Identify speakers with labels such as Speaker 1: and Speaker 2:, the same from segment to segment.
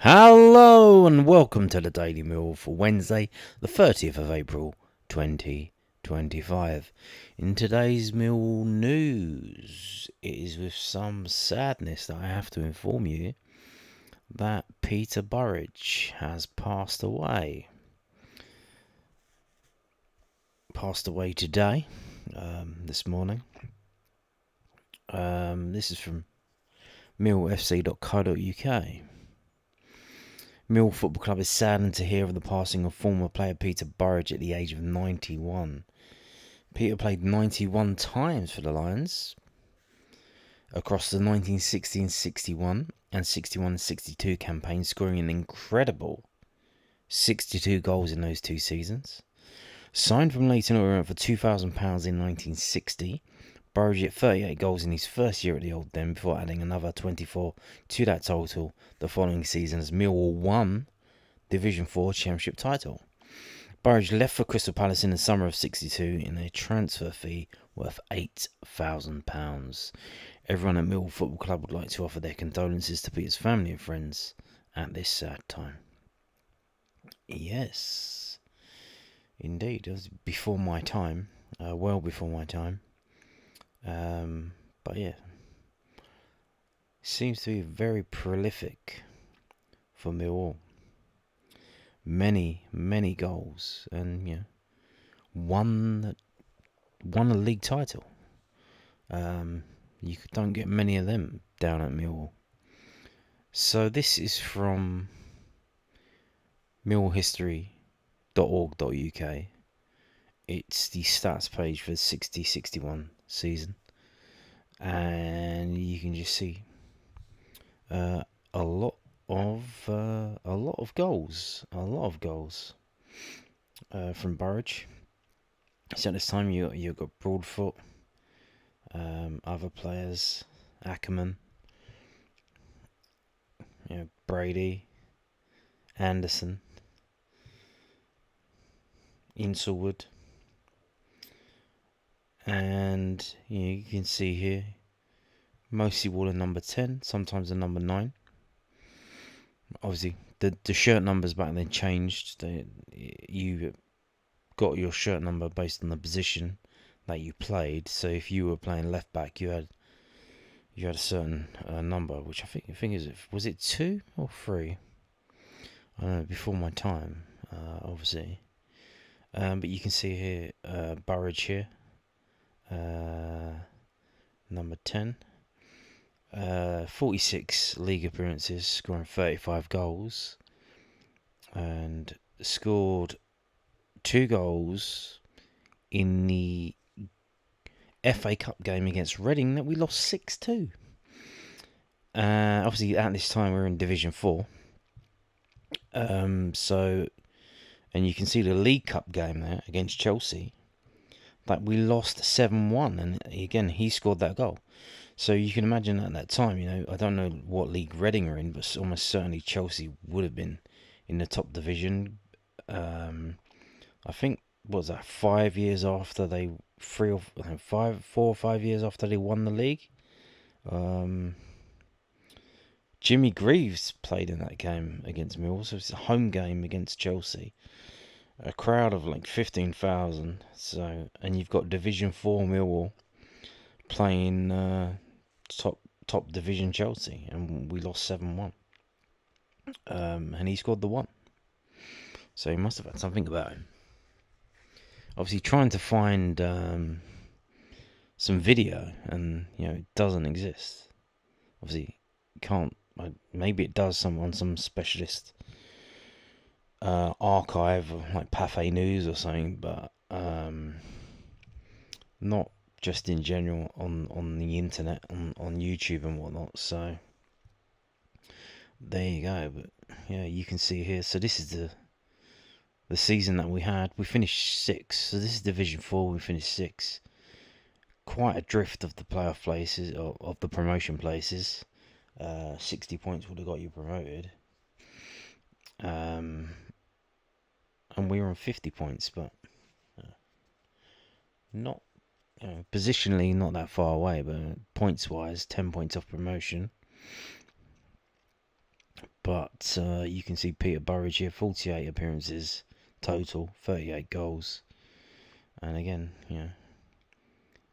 Speaker 1: Hello and welcome to the Daily Mill for Wednesday, the 30th of April 2025. In today's Mill news, it is with some sadness that I have to inform you that Peter Burridge has passed away. Passed away today, this morning. This is from millfc.co.uk. Millwall Football Club is saddened to hear of the passing of former player Peter Burridge at the age of 91. Peter played 91 times for the Lions across the 1960-61 and 61-62 campaigns, scoring an incredible 62 goals in those two seasons. Signed from Leyton Orient for £2,000 in 1960, Burridge hit 38 goals in his first year at the Old Den before adding another 24 to that total the following season as Millwall won Division 4 Championship title. Burridge left for Crystal Palace in the summer of 62 in a transfer fee worth £8,000. Everyone at Millwall Football Club would like to offer their condolences to Peter's family and friends at this sad time. Yes, indeed, it was before my time, well before my time. But yeah, seems to be very prolific for Millwall. Many goals, and won a league title. You don't get many of them down at Millwall. So this is from millhistory.org.uk. It's the stats page for the 60-61 season, and you can just see a lot of goals from Burridge. So at this time you got Broadfoot, other players, Ackerman, Brady, Anderson, Inselwood, and you can see here mostly all a number 10, sometimes a number 9. Obviously, the shirt numbers back then changed. You got your shirt number based on the position that you played. So if you were playing left back, you had a certain number, which I think was it 2 or 3? I don't know, before my time, obviously. But you can see here Burridge here, number 10. 46 league appearances, scoring 35 goals, and scored 2 goals in the FA Cup game against Reading that we lost 6-2. Obviously, at this time we're in Division 4. And you can see the League Cup game there against Chelsea that we lost 7-1, and again he scored that goal. So you can imagine at that time, I don't know what league Reading are in, but almost certainly Chelsea would have been in the top division. I think, what was that, 4 or 5 years after they won the league. Jimmy Greaves played in that game against Millwall, so it's a home game against Chelsea. A crowd of like 15,000. So, and you've got Division 4 Millwall playing top division Chelsea, and we lost 7-1. And he scored the 1. So he must have had something about him. Obviously, trying to find some video, and it doesn't exist. Obviously, can't. Maybe it does on some specialist archive, like Pathé News or something, but not just in general on the internet, on YouTube and whatnot. So there you go. But yeah, you can see here. So this is the season that we had. We finished 6th. So this is Division 4. We finished 6th. Quite a drift of the playoff places, of the promotion places. 60 points would have got you promoted. And we were on 50 points, but not positionally not that far away, but points wise 10 points off promotion. But you can see Peter Burridge here, 48 appearances total, 38 goals. And again,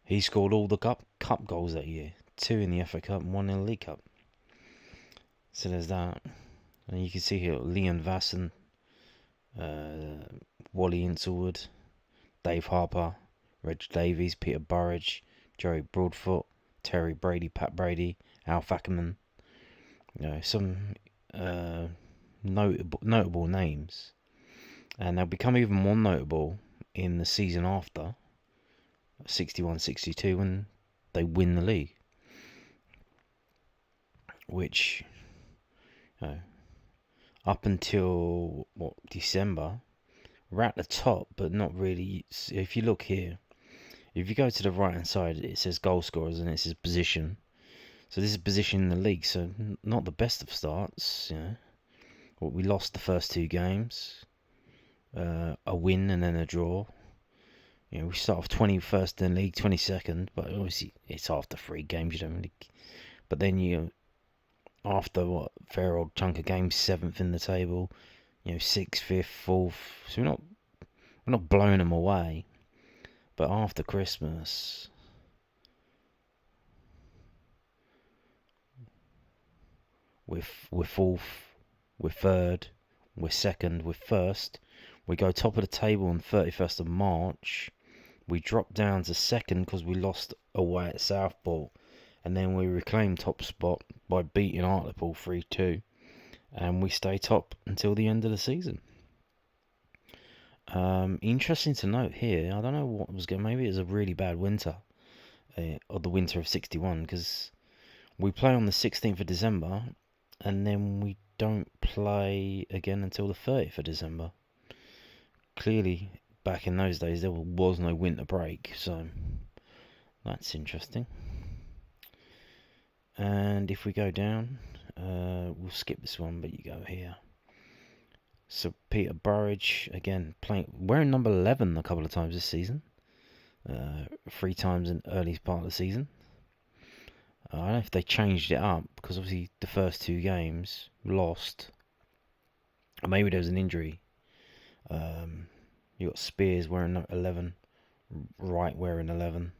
Speaker 1: he scored all the cup goals that year. 2 in the FA Cup and 1 in the League Cup. So there's that. And you can see here Leon Vasson, Wally Inslewood, Dave Harper, Reg Davies, Peter Burridge, Jerry Broadfoot, Terry Brady, Pat Brady, Al Fackerman. Some notable names. And they'll become even more notable in the season after, 61-62, when they win the league. Which, up until, December, we're at the top, but not really. If you look here, if you go to the right-hand side, it says goal scorers, and it says position. So this is position in the league, so not the best of starts, we lost the first 2 games, a win and then a draw. We start off 21st in the league, 22nd, but obviously it's after 3 games, you don't really. But then after a fair old chunk of games, 7th in the table, 6th, 5th, 4th. So we're not blowing them away. But after Christmas, we're 4th, we're 3rd, we're 2nd, we're 1st. We go top of the table on 31st of March. We drop down to 2nd because we lost away at Southport. And then we reclaim top spot by beating Hartlepool 3-2. And we stay top until the end of the season. Interesting to note here, I don't know what was going. Maybe it was a really bad winter, or the winter of 61, because we play on the 16th of December, and then we don't play again until the 30th of December. Clearly, back in those days, there was no winter break, so that's interesting. And if we go down, we'll skip this one, but you go here. So Peter Burridge, again, wearing number 11 a couple of times this season. 3 times in the early part of the season. I don't know if they changed it up, because obviously the first 2 games lost. Or maybe there was an injury. You got Spears wearing 11, Wright wearing 11.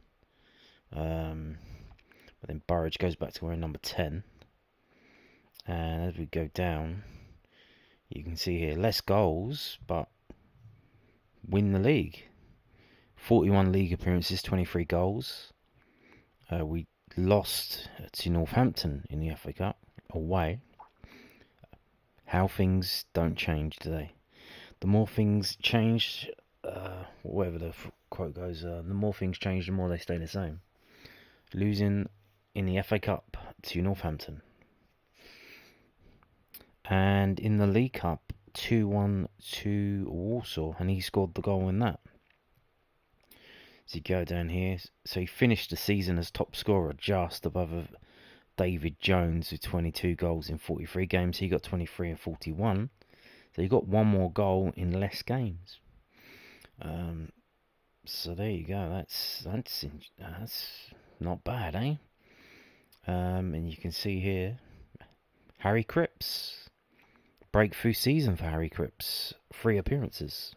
Speaker 1: But then Burridge goes back to wearing number 10. And as we go down, you can see here less goals, but win the league. 41 league appearances, 23 goals. We lost to Northampton in the FA Cup away. How things don't change today. The more things change, whatever the quote goes, the more things change, the more they stay the same. Losing in the FA Cup to Northampton. And in the League Cup, 2-1 to Warsaw, and he scored the goal in that. So you go down here. So he finished the season as top scorer, just above David Jones with 22 goals in 43 games. He got 23 and 41. So he got 1 more goal in less games. So there you go. That's not bad, eh? And you can see here, Harry Cripps. Breakthrough season for Harry Cripps. 3 appearances.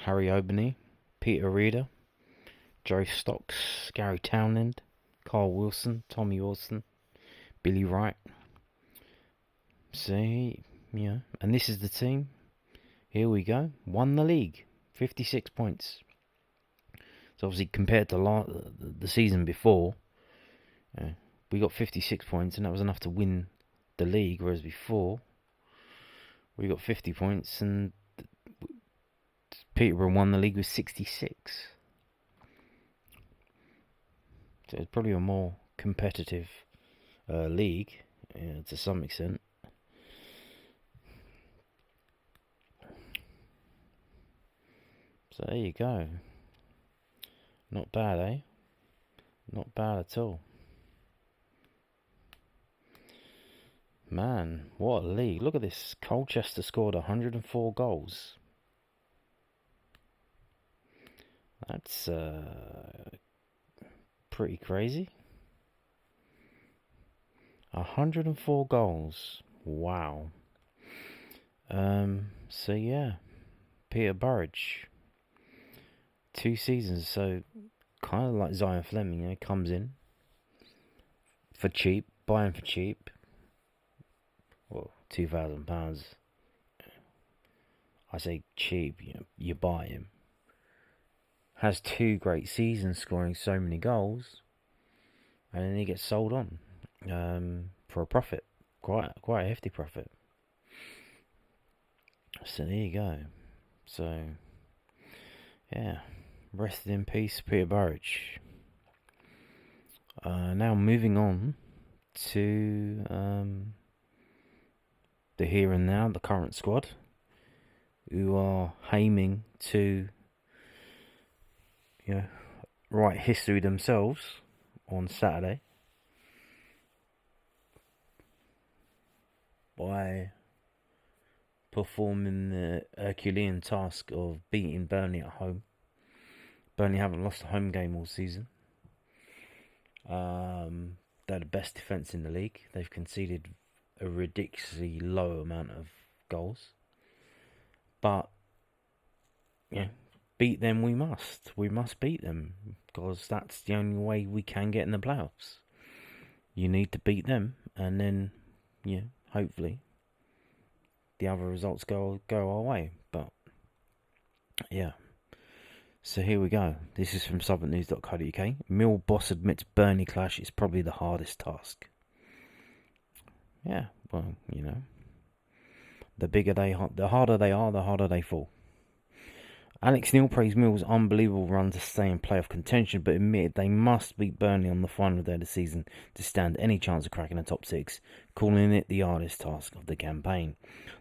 Speaker 1: Harry Oberney, Peter Reeder, Joe Stocks, Gary Townend, Carl Wilson, Tommy Wilson, Billy Wright. See, and this is the team. Here we go. Won the league. 56 points. So obviously compared to the season before, we got 56 points, and that was enough to win the league, whereas before we got 50 points, and Peterborough won the league with 66. So it's probably a more competitive league, to some extent. So there you go. Not bad, eh? Not bad at all. Man, what a league. Look at this. Colchester scored 104 goals. That's pretty crazy. 104 goals. Wow. So yeah, Peter Burridge, 2 seasons. So kind of like Zion Fleming, comes in for cheap, buy him for cheap. Well, £2,000. I say cheap. You buy him. Has 2 great seasons, scoring so many goals, and then he gets sold on for a profit, quite a hefty profit. So there you go. So yeah, rest in peace, Peter Burridge. Now moving on to the here and now, the current squad, who are aiming to write history themselves on Saturday by performing the Herculean task of beating Burnley at home. Burnley haven't lost a home game all season. They're the best defence in the league. They've conceded a ridiculously low amount of goals. But beat them we must. We must beat them, because that's the only way we can get in the playoffs. You need to beat them, and then hopefully the other results go our way. But yeah. So here we go. This is from southernnews.co.uk. Mill boss admits Burnley clash is probably the hardest task. Yeah, well, the harder they are, the harder they fall. Alex Neil praised Mill's unbelievable run to stay in playoff contention, but admitted they must beat Burnley on the final day of the season to stand any chance of cracking the top 6, calling it the hardest task of the campaign.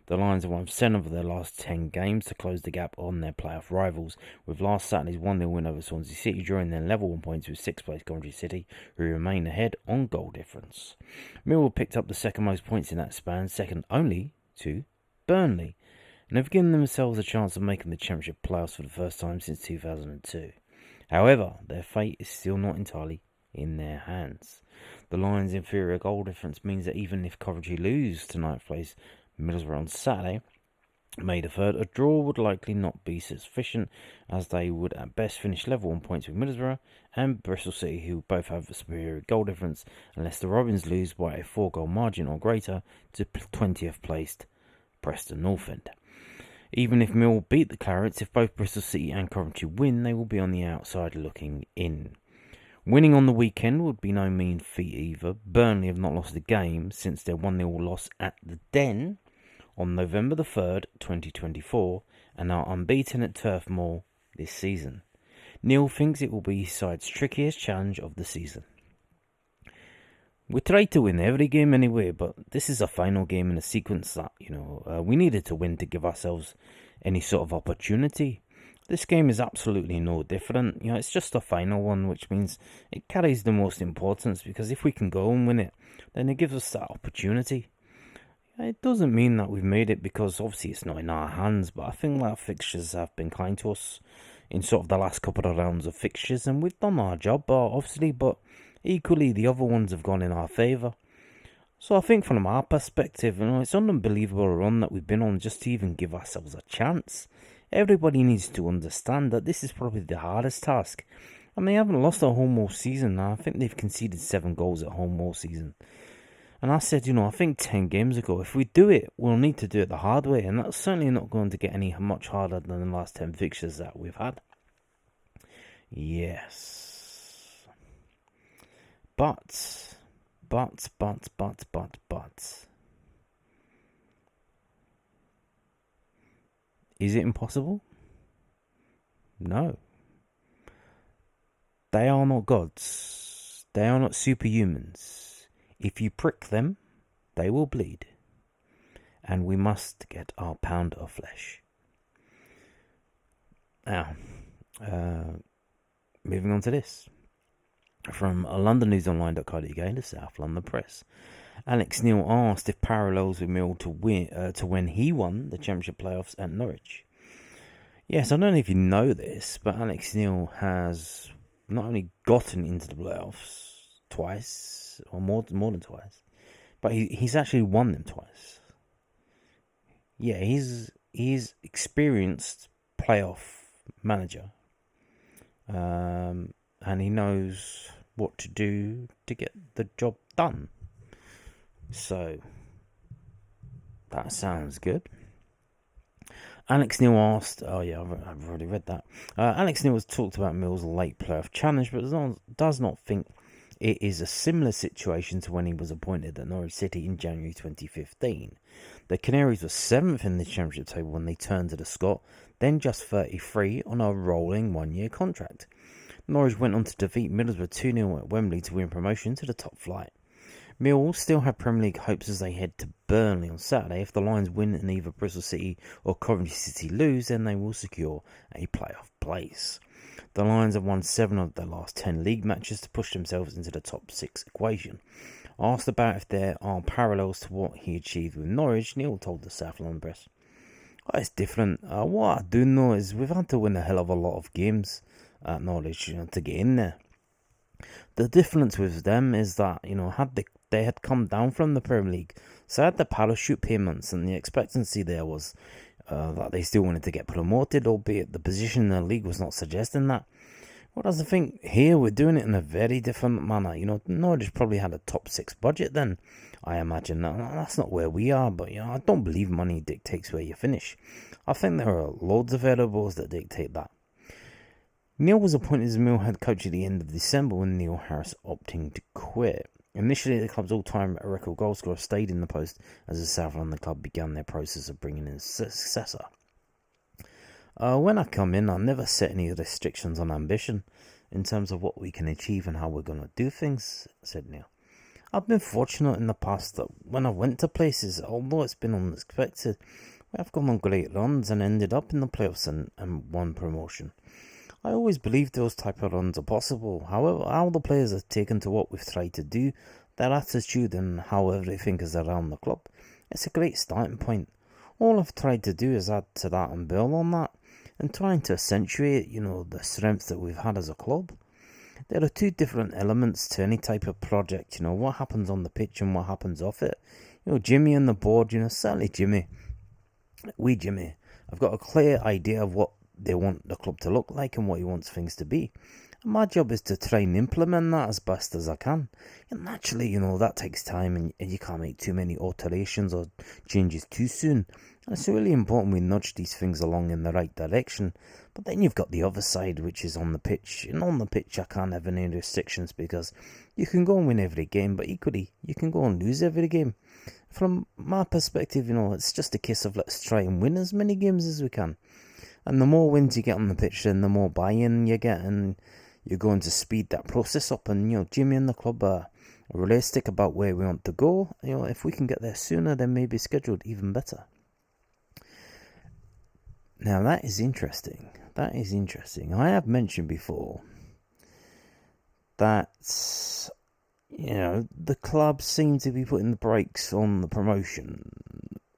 Speaker 1: The Lions have won 7 of their last 10 games to close the gap on their playoff rivals, with last Saturday's 1-0 win over Swansea City drawing their level 1 points with 6th place Coventry City, who remain ahead on goal difference. Millwall picked up the second most points in that span, second only to Burnley, and have given themselves a chance of making the Championship playoffs for the first time since 2002. However, their fate is still not entirely in their hands. The Lions' inferior goal difference means that even if Coventry lose to ninth place Middlesbrough on Saturday, May the 3rd, a draw would likely not be sufficient, as they would at best finish level on points with Middlesbrough and Bristol City, who both have a superior goal difference, unless the Robins lose by a 4-goal margin or greater to 20th placed Preston North End. Even if Mill beat the Clarets, if both Bristol City and Coventry win, they will be on the outside looking in. Winning on the weekend would be no mean feat either. Burnley have not lost a game since their 1-0 loss at the Den on November the 3rd, 2024, and are unbeaten at Turf Moor this season. Neil thinks it will be his side's trickiest challenge of the season. We tried to win every game anyway, but this is a final game in a sequence that, we needed to win to give ourselves any sort of opportunity. This game is absolutely no different. It's just a final one, which means it carries the most importance, because if we can go and win it, then it gives us that opportunity. It doesn't mean that we've made it, because obviously it's not in our hands, but I think that fixtures have been kind to us in sort of the last couple of rounds of fixtures, and we've done our job, obviously, but equally, the other ones have gone in our favour. So I think from our perspective, it's an unbelievable run that we've been on just to even give ourselves a chance. Everybody needs to understand that this is probably the hardest task. And they haven't lost at home all season. I think they've conceded 7 goals at home all season. And I said, I think 10 games ago, if we do it, we'll need to do it the hard way. And that's certainly not going to get any much harder than the last 10 fixtures that we've had. Yes. But. Is it impossible? No. They are not gods. They are not superhumans. If you prick them, they will bleed. And we must get our pound of flesh. Now, moving on to this. From londonnewsonline.co.uk, the South London Press. Alex Neil asked if parallels with Mill to when he won the Championship playoffs at Norwich. Yes, I don't know if you know this, but Alex Neil has not only gotten into the playoffs twice, or more than twice, But he's actually won them twice. Yeah, he's experienced playoff manager. And he knows what to do to get the job done. So, that sounds good. Alex Neil asked, oh yeah, I've already read that. Alex Neil has talked about Mill's late playoff challenge, but does not think it is a similar situation to when he was appointed at Norwich City in January 2015. The Canaries were 7th in the Championship table when they turned to the Scot, then just 33 on a rolling one-year contract. Norwich went on to defeat Middlesbrough 2-0 at Wembley to win promotion to the top flight. Mill still have Premier League hopes as they head to Burnley on Saturday. If the Lions win and either Bristol City or Coventry City lose, then they will secure a playoff place. The Lions have won 7 of their last 10 league matches to push themselves into the top 6 equation. Asked about if there are parallels to what he achieved with Norwich, Neil told the South London Press, it's different. What I do know is we've had to win a hell of a lot of games at Norwich to get in there. The difference with them is that, had they had come down from the Premier League, so had the parachute payments, and the expectancy there was that they still wanted to get promoted, albeit the position in the league was not suggesting that. Whereas I think here we're doing it in a very different manner. Norwich probably had a top 6 budget then, I imagine. That's not where we are, but I don't believe money dictates where you finish. I think there are loads of variables that dictate that. Neil was appointed as Mill head coach at the end of December, when Neil Harris opting to quit. Initially, the club's all-time record goalscorer stayed in the post as the South London club began their process of bringing in a successor. When I come in, I never set any restrictions on ambition in terms of what we can achieve and how we're going to do things, said Neil. I've been fortunate in the past that when I went to places, although it's been unexpected, I've gone on great runs and ended up in the playoffs and won promotion. I always believed those type of runs are possible. However, how the players have taken to what we've tried to do, their attitude and how everything is around the club, it's a great starting point. All I've tried to do is add to that and build on that, and trying to accentuate, the strength that we've had as a club. There are 2 different elements to any type of project, what happens on the pitch and what happens off it. Jimmy and the board, certainly Jimmy, I've got a clear idea of what they want the club to look like and what he wants things to be. And my job is to try and implement that as best as I can. And naturally, that takes time, and you can't make too many alterations or changes too soon. And it's really important we nudge these things along in the right direction. But then you've got the other side, which is on the pitch. And on the pitch, I can't have any restrictions, because you can go and win every game, but equally, you can go and lose every game. From my perspective, it's just a case of let's try and win as many games as we can. And the more wins you get on the pitch, then the more buy-in you get, and you're going to speed that process up. And, Jimmy and the club are realistic about where we want to go. If we can get there sooner, then maybe scheduled even better. Now, that is interesting. I have mentioned before that, the club seemed to be putting the brakes on the promotion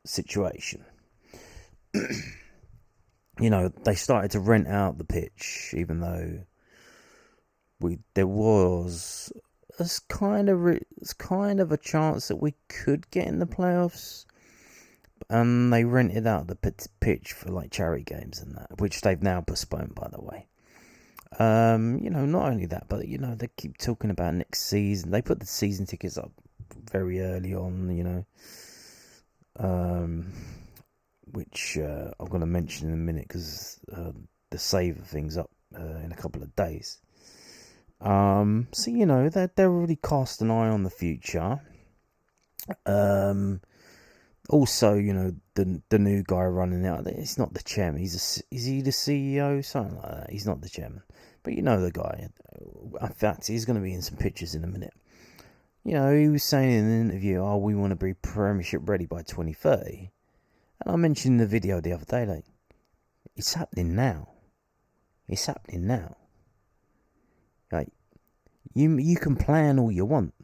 Speaker 1: situation. They started to rent out the pitch, even though there was kind of a chance that we could get in the playoffs. And they rented out the pitch for charity games and that, which they've now postponed, by the way. Not only that, but they keep talking about next season. They put the season tickets up very early on, which I'm going to mention in a minute, because the save things up in a couple of days. So they're really cast an eye on the future. Also, the new guy running out, it's not the chairman. Is he the CEO? Something like that. He's not the chairman, but the guy. In fact, he's going to be in some pictures in a minute. He was saying in an interview, we want to be Premiership ready by 2030. And I mentioned in the video the other day, it's happening now. You can plan all you want,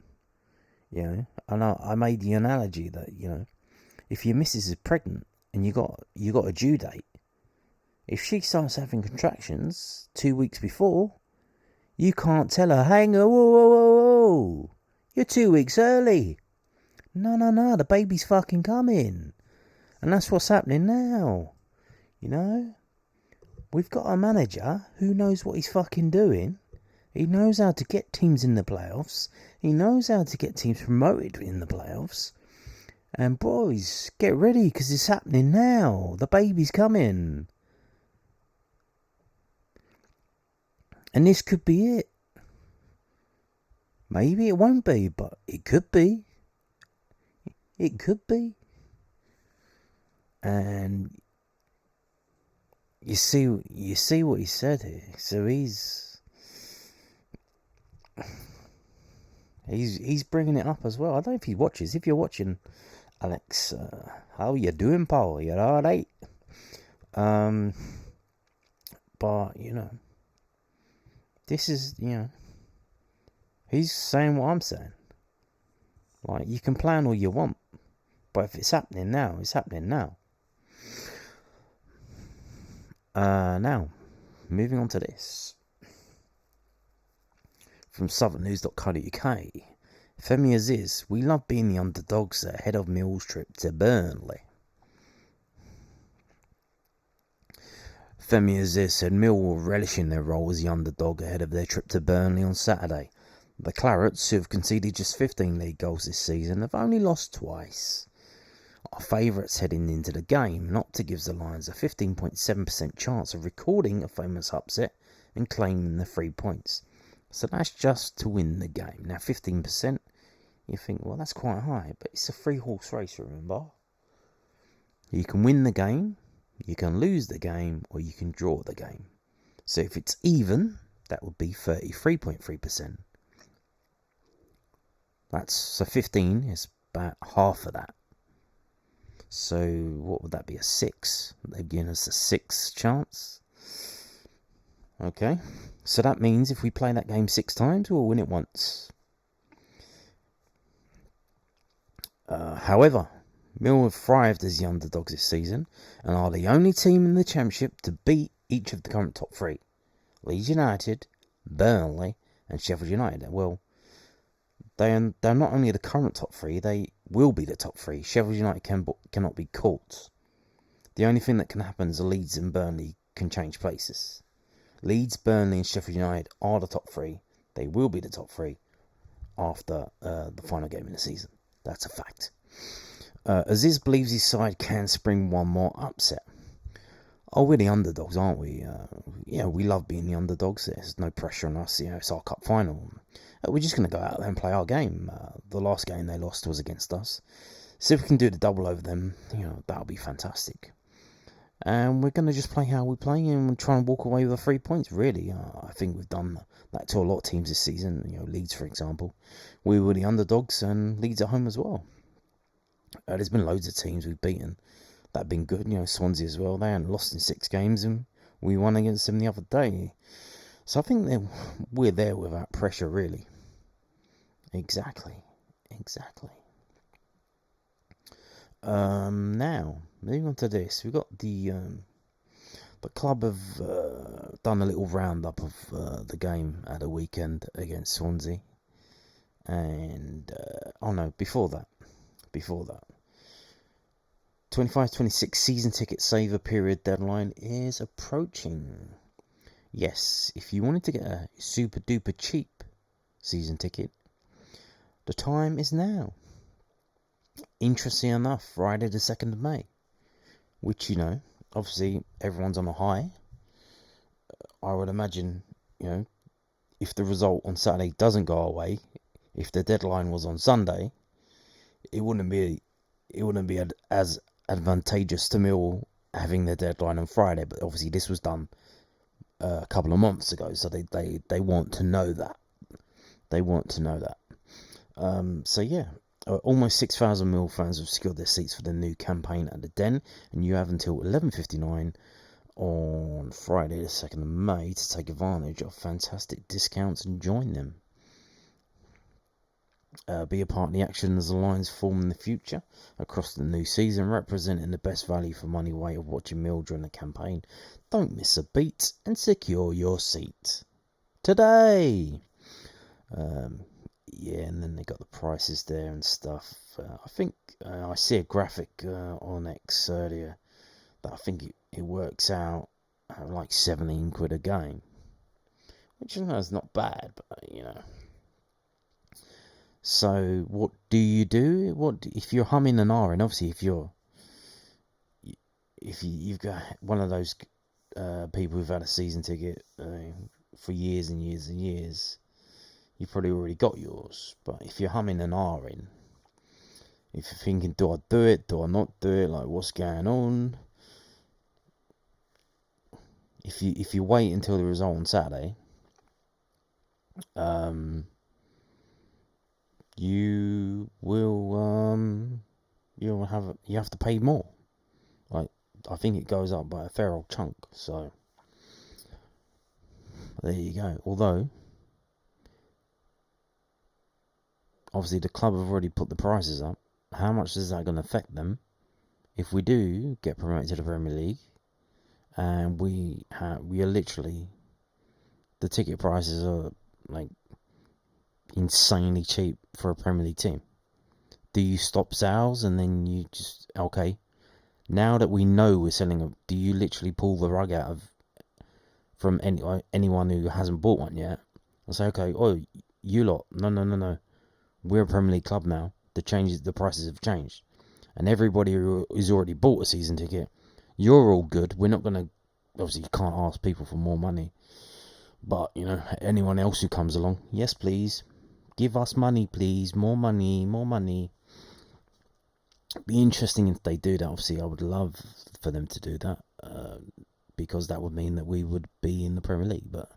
Speaker 1: and I made the analogy that, if your missus is pregnant and you got a due date, if she starts having contractions 2 weeks before, you can't tell her, hang on, whoa, you're 2 weeks early. No, the baby's fucking coming. And that's what's happening now. You know? We've got a manager who knows what he's fucking doing. He knows how to get teams in the playoffs. He knows how to get teams promoted in the playoffs. And boys, get ready because it's happening now. The baby's coming. And this could be it. Maybe it won't be, but it could be. It could be. And you see what he said here. So he's bringing it up as well. I don't know if he watches. If you're watching, Alex, how you doing, Paul? You're all right. But this is he's saying what I'm saying. Like, you can plan all you want, but if it's happening now, it's happening now. Now, moving on to this. From southernnews.co.uk. Femi Azeez, we love being the underdogs ahead of Mill's trip to Burnley. Femi Azeez said Mill will relish in their role as the underdog ahead of their trip to Burnley on Saturday. The Clarets, who have conceded just 15 league goals this season, have only lost twice. Our favourites heading into the game. Not to give the Lions a 15.7% chance of recording a famous upset and claiming the 3 points. So that's just to win the game. Now 15%, you think, well, that's quite high, but it's a 3-horse race, remember? You can win the game, you can lose the game, or you can draw the game. So if it's even, that would be 33.3%. So 15 is about half of that. So what would that be? A 6? They've given us a 6 chance. Okay. So that means if we play that game 6 times, we'll win it once. However, Mill have thrived as the underdogs this season and are the only team in the Championship to beat each of the current top 3. Leeds United, Burnley and Sheffield United. Well, they're not only the current top 3, they will be the top 3. Sheffield United cannot be caught. The only thing that can happen is Leeds and Burnley can change places. Leeds, Burnley and Sheffield United are the top 3. They will be the top 3 after the final game in the season. That's a fact. Aziz believes his side can spring one more upset. Oh, we're the underdogs, aren't we? We love being the underdogs. There's no pressure on us. It's our cup final. We're just going to go out there and play our game. The last game they lost was against us. So if we can do the double over them, that'll be fantastic. And we're going to just play how we play and try and walk away with the 3 points, really. I think we've done that to a lot of teams this season. Leeds, for example. We were the underdogs and Leeds at home as well. There's been loads of teams we've beaten that have been good. Swansea as well. They hadn't lost in 6 games and we won against them the other day. So I think we're there without pressure, really. Exactly. Now, moving on to this. We've got the club have done a little roundup of the game at the weekend against Swansea. And, before that. 25-26 season ticket saver period deadline is approaching. Yes, if you wanted to get a super duper cheap season ticket, the time is now. Interesting enough, Friday the 2nd of May, which, obviously everyone's on a high. I would imagine, if the result on Saturday doesn't go away, if the deadline was on Sunday, it wouldn't be as advantageous to Mill having the deadline on Friday. But obviously this was done a couple of months ago, so they want to know that. Almost 6,000 Mill fans have secured their seats for the new campaign at the Den, and you have until 11:59 on Friday the 2nd of May to take advantage of fantastic discounts and join them. Be a part of the action as the Lions form in the future across the new season, representing the best value for money way of watching Mill during the campaign. Don't miss a beat and secure your seat today. yeah, and then they got the prices there and stuff. I think I see a graphic on X earlier that I think it works out at like 17 quid a game, which is not bad, but So what do you do? If you're humming and ahhing? Obviously, you've got one of those people who've had a season ticket for years and years and years, you've probably already got yours. But if you're humming and ahhing, if you're thinking, do I do it? Do I not do it? Like, what's going on? If you wait until the result on Saturday, you will you have to pay more. Like, I think it goes up by a fair old chunk. So there you go. Although, obviously, the club have already put the prices up. How much is that going to affect them if we do get promoted to the Premier League? And we are literally, the ticket prices are like insanely cheap for a Premier League team. Do you stop sales and then you just, okay, now that we know we're selling them, do you literally pull the rug out from anyone who hasn't bought one yet and say, okay, oh, you lot, no, we're a Premier League club now. The prices have changed, and everybody who has already bought a season ticket, you're all good. We're not gonna, obviously, you can't ask people for more money, but anyone else who comes along, yes, please, give us money, please, more money. Be interesting if they do that. Obviously, I would love for them to do that, because that would mean that we would be in the Premier League. But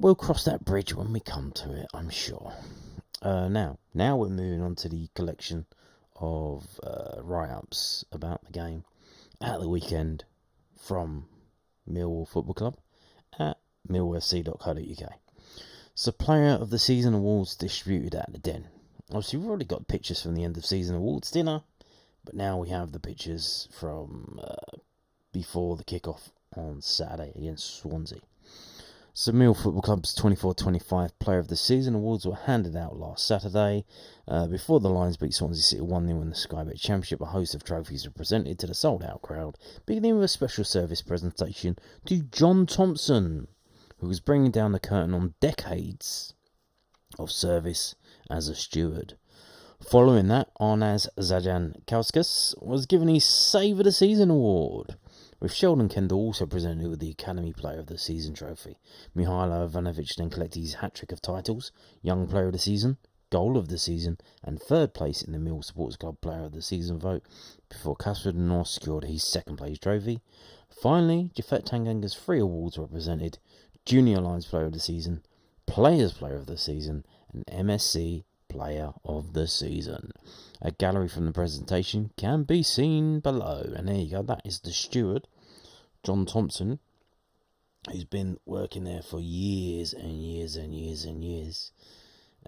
Speaker 1: we'll cross that bridge when we come to it, I'm sure. Now we're moving on to the collection of write-ups about the game at the weekend from Millwall Football Club at millwallfc.co.uk. So, Player of the Season awards distributed at the Den. Obviously, we've already got pictures from the end of season awards dinner, but now we have the pictures from before the kickoff on Saturday against Swansea. So, Millwall Football Club's 24-25 Player of the Season awards were handed out last Saturday before the Lions beat Swansea City 1-0 in the Sky Bet Championship. A host of trophies were presented to the sold-out crowd, beginning with a special service presentation to John Thompson, who was bringing down the curtain on decades of service as a steward. Following that, Arnaz Zajankauskas was given his Save of the Season award, with Sheldon Kendall also presented with the Academy Player of the Season trophy. Mihailo Ivanovic then collected his hat-trick of titles, Young Player of the Season, Goal of the Season, and third place in the Millwall Supporters Club Player of the Season vote, before Kasper de North secured his second place trophy. Finally, Japhet Tanganga's 3 awards were presented: Junior Lions Player of the Season, Players Player of the Season, and MSC Player of the Season. A gallery from the presentation can be seen below. And there you go, that is the steward, John Thompson, who's been working there for years and years and years and years.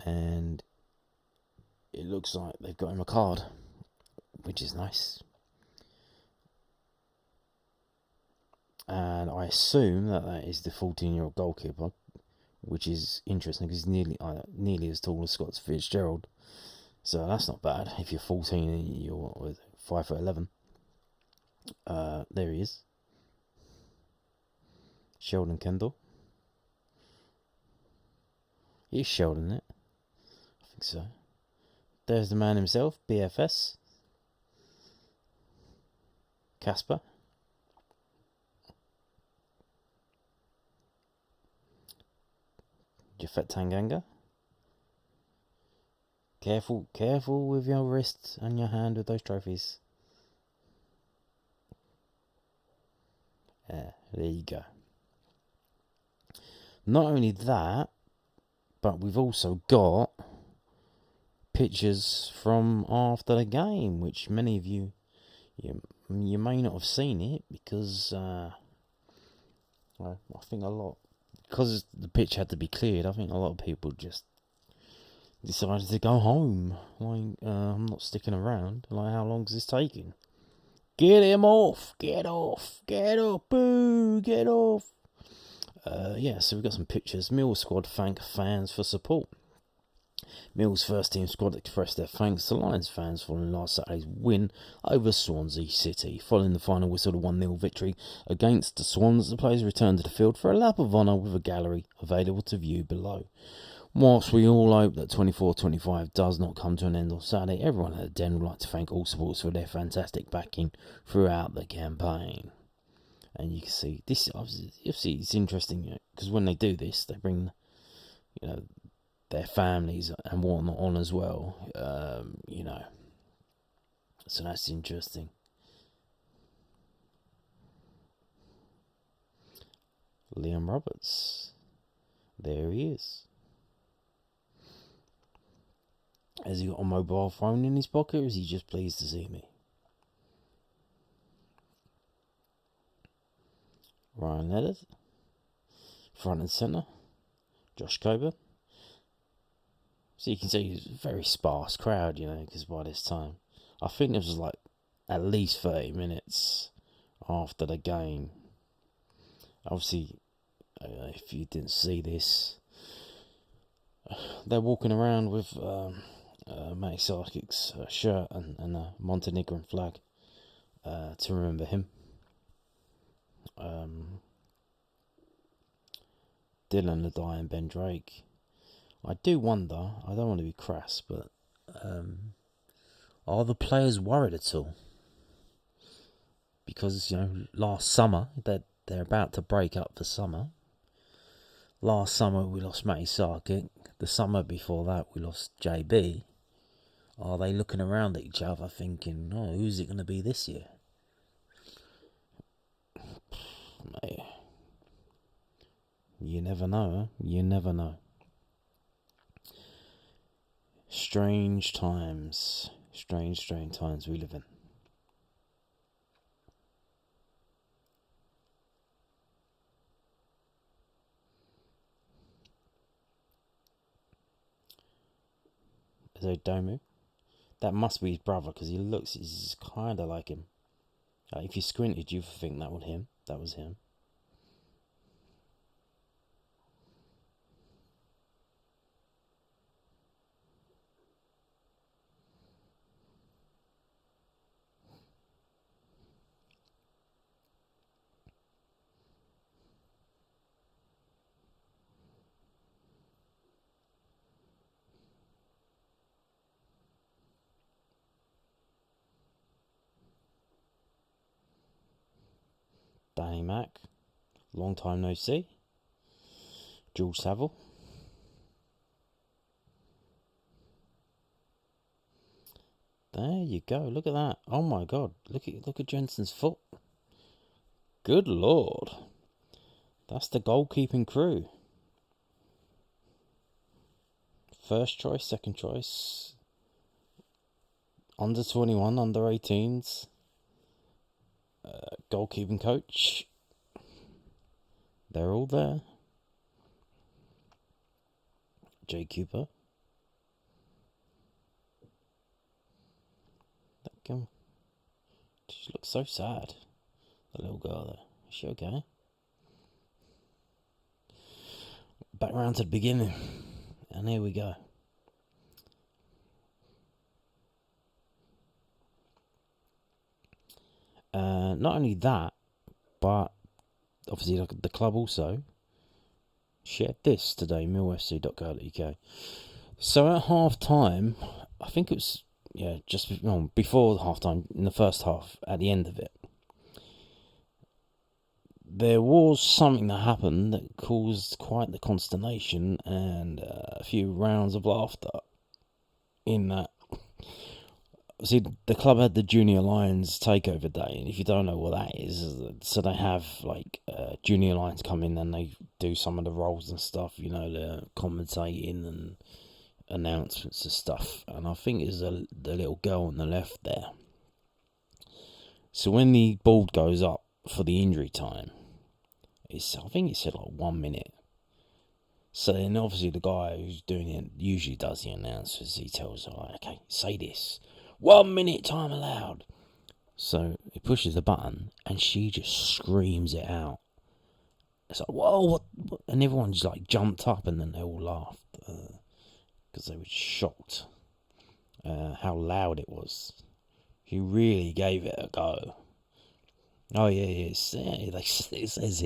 Speaker 1: And it looks like they've got him a card, which is nice. And I assume that is the 14-year-old goalkeeper, which is interesting because he's nearly as tall as Scott Fitzgerald. So that's not bad if you're 14 and you're 5'11". There he is. Sheldon Kendall. He's Sheldon, isn't it? I think so. There's the man himself, BFS. Casper. Japhet Tanganga. Careful with your wrist and your hand with those trophies. There you go. Not only that, but we've also got pictures from after the game, which many of you may not have seen it because I think because the pitch had to be cleared, I think a lot of people just decided to go home. Like, I'm not sticking around. Like, how long is this taking? Get him off! Get off! Get off! Boo! Get off! So we've got some pictures. Millwall squad thank fans for support. Mill's first team squad expressed their thanks to Lions fans following last Saturday's win over Swansea City. Following the final whistle, a 1-0 victory against the Swans, the players returned to the field for a lap of honour with a gallery available to view below. Whilst we all hope that 24-25 does not come to an end on Saturday, everyone at the Den would like to thank all supporters for their fantastic backing throughout the campaign. And you can see this. Obviously, it's interesting because when they do this, they bring, their families and whatnot on as well. So that's interesting. Liam Roberts, there he is. Has he got a mobile phone in his pocket, or is he just pleased to see me? Ryan Leonard, front and centre. Josh Coburn. So you can see it's a very sparse crowd, because by this time, I think this was like at least 30 minutes after the game. Obviously, if you didn't see this, they're walking around with Matty Sarkic's shirt and a Montenegrin flag to remember him. Dylan Ladye and Ben Drake. I do wonder, I don't want to be crass, but are the players worried at all? Because, last summer, they're about to break up for summer. Last summer we lost Matty Sarkic. The summer before that we lost JB. Are they looking around at each other thinking, who's it going to be this year? Mate, you never know, huh? You never know. Strange times. Strange times we live in. Domu. That must be his brother, because he's kind of like him. If you squinted, you'd think that was him. Danny Mack, long time no see. George Saville. There you go. Look at that. Oh my God! Look at Jensen's foot. Good Lord. That's the goalkeeping crew. First choice, second choice. Under 21, under 18s. Goalkeeping coach. They're all there. Jay Cooper. That girl. She looks so sad. The little girl there. Is she okay? Back round to the beginning. And here we go. Not only that, but obviously the club also shared this today, millfc.co.uk. So at half time, I think it was just before half time, in the first half, at the end of it, there was something that happened that caused quite the consternation and a few rounds of laughter. In that, see, the club had the Junior Lions takeover day, and if you don't know what that is, so they have Junior Lions come in and they do some of the roles and stuff, the commentating and announcements and stuff. And I think it's the little girl on the left there. So when the board goes up for the injury time, I think it said 1 minute. So then obviously the guy who's doing it usually does the announcers. He tells her, okay, say this. 1 minute time allowed. So he pushes the button and she just screams it out. It's like, whoa, what? And everyone's jumped up and then they all laughed. Because because they were shocked how loud it was. He really gave it a go. Oh yeah, it says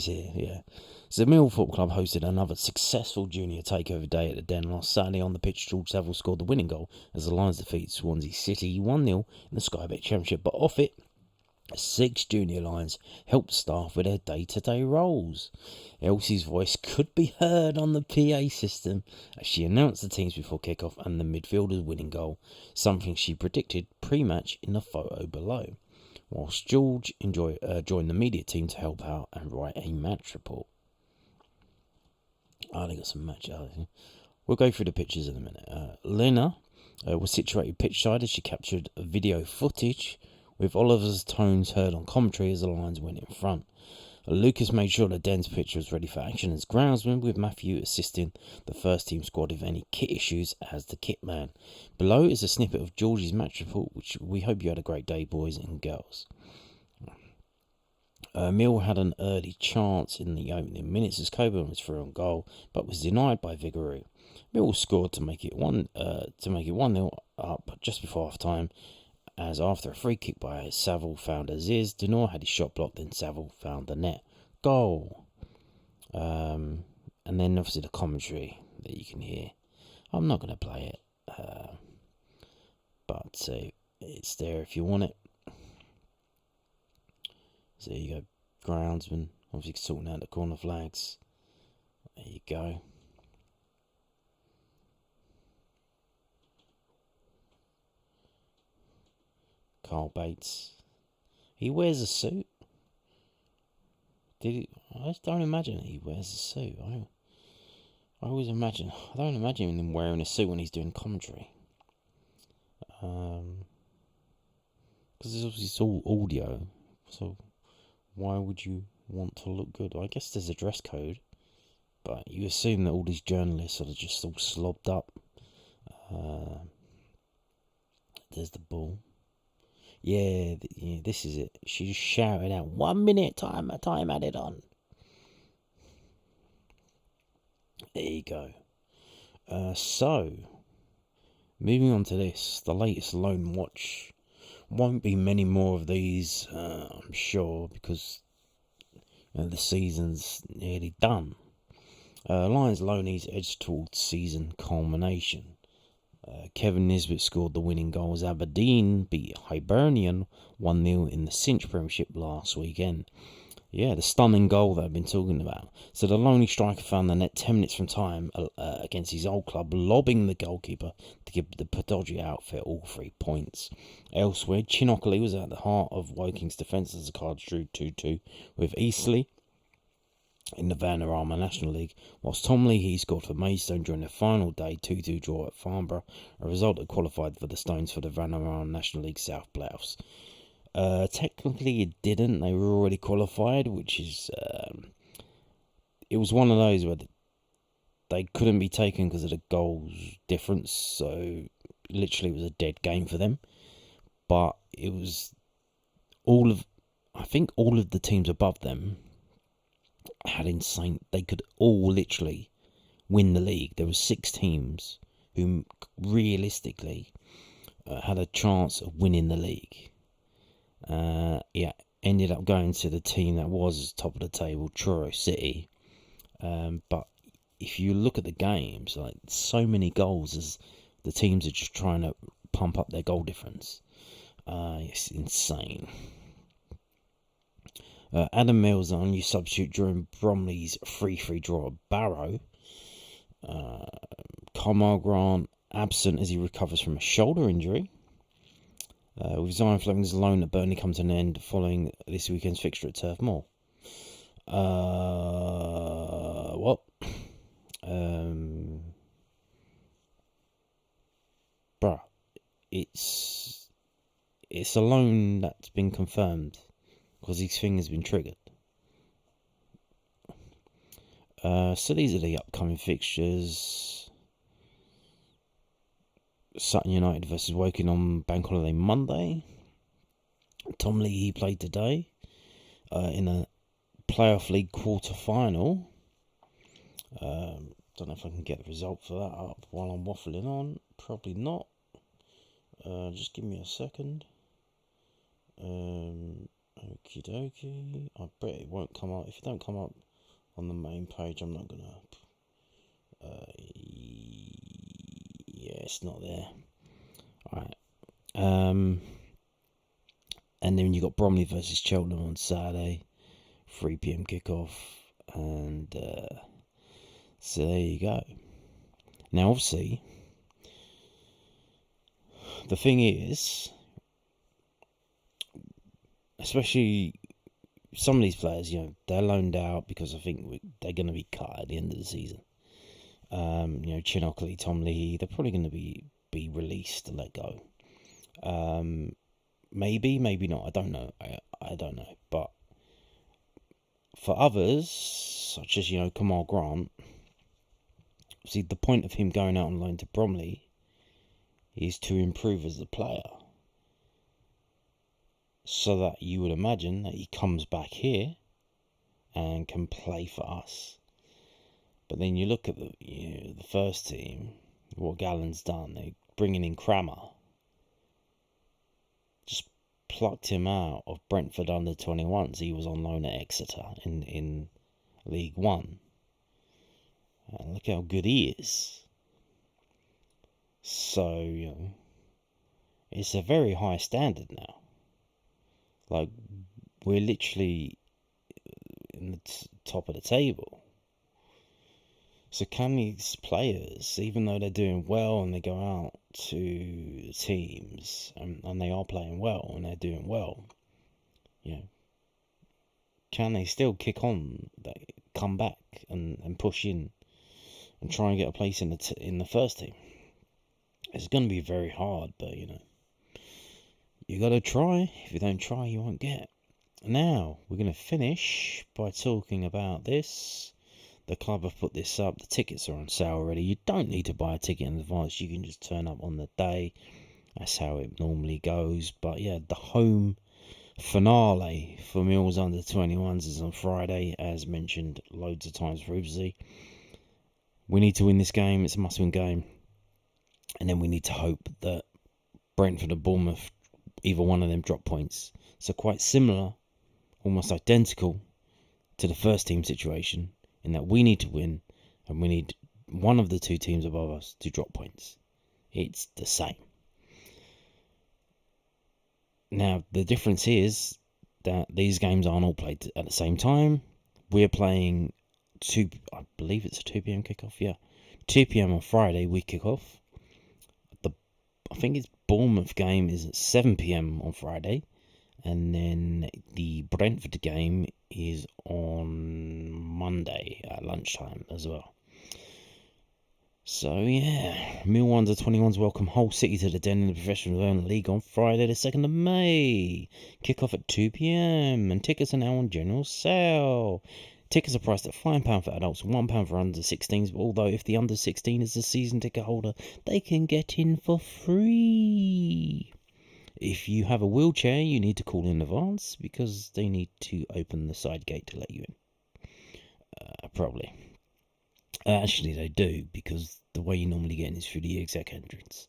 Speaker 1: here, yeah. So the Millwall Football Club hosted another successful junior takeover day at the Den last Saturday. On the pitch, George Saville scored the winning goal as the Lions defeated Swansea City 1-0 in the Sky Bet Championship. But off it, 6 junior Lions helped staff with their day-to-day roles. Elsie's voice could be heard on the PA system as she announced the teams before kick-off and the midfielder's winning goal, something she predicted pre-match in the photo below, whilst George joined the media team to help out and write a match report. They got some match. We'll go through the pictures in a minute. Lena was situated pitchside as she captured video footage, with Oliver's tones heard on commentary as the Lions went in front. Lucas made sure the Den's pitch was ready for action as groundsman, with Matthew assisting the first team squad with any kit issues as the kit man. Below is a snippet of George's match report, which we hope you had a great day, boys and girls. Mill had an early chance in the opening minutes as Coburn was through on goal, but was denied by Vigouroux. Mill scored to make it 1-0 up just before half time, as after a free kick by Saville found Azeez, Denor had his shot blocked, then Saville found the net. Goal. And then obviously the commentary that you can hear. I'm not going to play it, but it's there if you want it. So there you go, groundsman, obviously sorting out the corner flags. There you go. Carl Bates. He wears a suit. I just don't imagine he wears a suit. I don't imagine him wearing a suit when he's doing commentary. Because it's all audio, so why would you want to look good? I guess there's a dress code, but you assume that all these journalists are just all slobbed up. There's the ball. Yeah, this is it. She just shouted out, 1 minute, time added on. There you go. So, moving on to this, the latest Loanwatch. Won't be many more of these, I'm sure, because the season's nearly done. Lions loanees edge towards season culmination. Kevin Nisbet scored the winning goal as Aberdeen beat Hibernian 1-0 in the Cinch Premiership last weekend. Yeah, the stunning goal that I've been talking about. So the lonely striker found the net 10 minutes from time against his old club, lobbing the goalkeeper to give the Podolski outfit all 3 points. Elsewhere, Chinocoli was at the heart of Woking's defence as the Cards drew 2-2 with Eastleigh in the Vanarama National League, whilst Tom Leahy scored for Maidstone during the final day 2-2 draw at Farnborough, a result that qualified for the Stones for the Vanarama National League South Playoffs. Technically it didn't, they were already qualified, which is, it was one of those where they couldn't be taken because of the goals difference, so literally it was a dead game for them. But it was I think all of the teams above them had insane, they could all literally win the league. There were 6 teams who realistically had a chance of winning the league. Ended up going to the team that was top of the table, Truro City. But if you look at the games, like so many goals as the teams are just trying to pump up their goal difference. It's insane. Adam Mills, a new substitute during Bromley's 3-3 draw at Barrow. Carmel Grant absent as he recovers from a shoulder injury. With Zion Fleming's loan at Burnley comes to an end following this weekend's fixture at Turf Moor. It's a loan that's been confirmed because his thing has been triggered. So these are the upcoming fixtures. Sutton United versus Woking on Bank Holiday Monday. Tom Leahy played today in a playoff league quarter final. Don't know if I can get the result for that up while I'm waffling on. Probably not. Just give me a second. Okie dokie. I bet it won't come up. If it don't come up on the main page, I'm not gonna. Yeah, it's not there. Alright. And then you got Bromley versus Cheltenham on Saturday, 3 p.m. kickoff, and so there you go. Now, obviously, the thing is, especially some of these players, they're loaned out because I think they're going to be cut at the end of the season. Chinockley, Tom Lee, they're probably going to be released and let go. Maybe not. I don't know. I don't know. But for others, such as Kamal Grant, see, the point of him going out on loan to Bromley is to improve as a player, so that you would imagine that he comes back here and can play for us. But then you look at the first team, what Gallen's done. They're bringing in Crammer. Just plucked him out of Brentford under 21s. He was on loan at Exeter in League One. And look how good he is. So, it's a very high standard now. Like, we're literally in the top of the table. So can these players, even though they're doing well and they go out to teams and they are playing well and they're doing well, can they still kick on, come back and push in and try and get a place in the first team? It's going to be very hard, but you got to try. If you don't try, you won't get. Now we're going to finish by talking about this. The club have put this up. The tickets are on sale already. You don't need to buy a ticket in advance. You can just turn up on the day. That's how it normally goes. But yeah, the home finale for Millwall's under 21s is on Friday, as mentioned loads of times previously. We need to win this game. It's a must-win game. And then we need to hope that Brentford and Bournemouth, either one of them, drop points. So quite similar, almost identical to the first team situation, in that we need to win and we need one of the two teams above us to drop points. It's the same. Now, the difference is that these games aren't all played at the same time. We're playing I believe it's a 2 p.m. kickoff, yeah. 2 p.m. on Friday, we kick off. I think it's Bournemouth game is at 7 p.m. on Friday. And then the Brentford game is on Monday at lunchtime as well. So, yeah, Millwall under 21s welcome Hull City to the Den in the Professional Development League on Friday the 2nd of May. Kick-off at 2 p.m. and tickets are now on general sale. Tickets are priced at £5 for adults, £1 for under 16s, but although if the under 16 is a season ticket holder, they can get in for free. If you have a wheelchair, you need to call in advance because they need to open the side gate to let you in. Probably. Actually, they do, because the way you normally get in is through the exec entrance.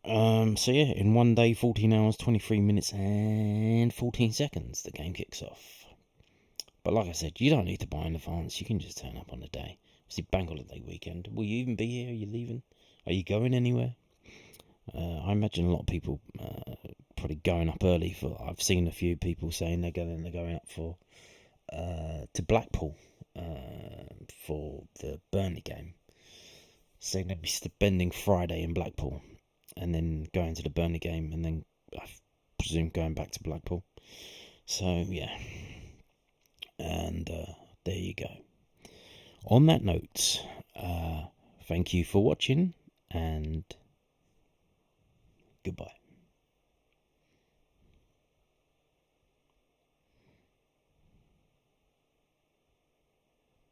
Speaker 1: So yeah, in 1 day, 14 hours, 23 minutes and 14 seconds, the game kicks off. But like I said, you don't need to buy in advance. You can just turn up on the day. Obviously, bank holiday weekend. Will you even be here? Are you leaving? Are you going anywhere? I imagine a lot of people probably going up early. I've seen a few people saying they're going up to Blackpool for the Burnley game. So they're going to be spending Friday in Blackpool and then going to the Burnley game and then I presume going back to Blackpool. So yeah, and there you go. On that note, thank you for watching and goodbye.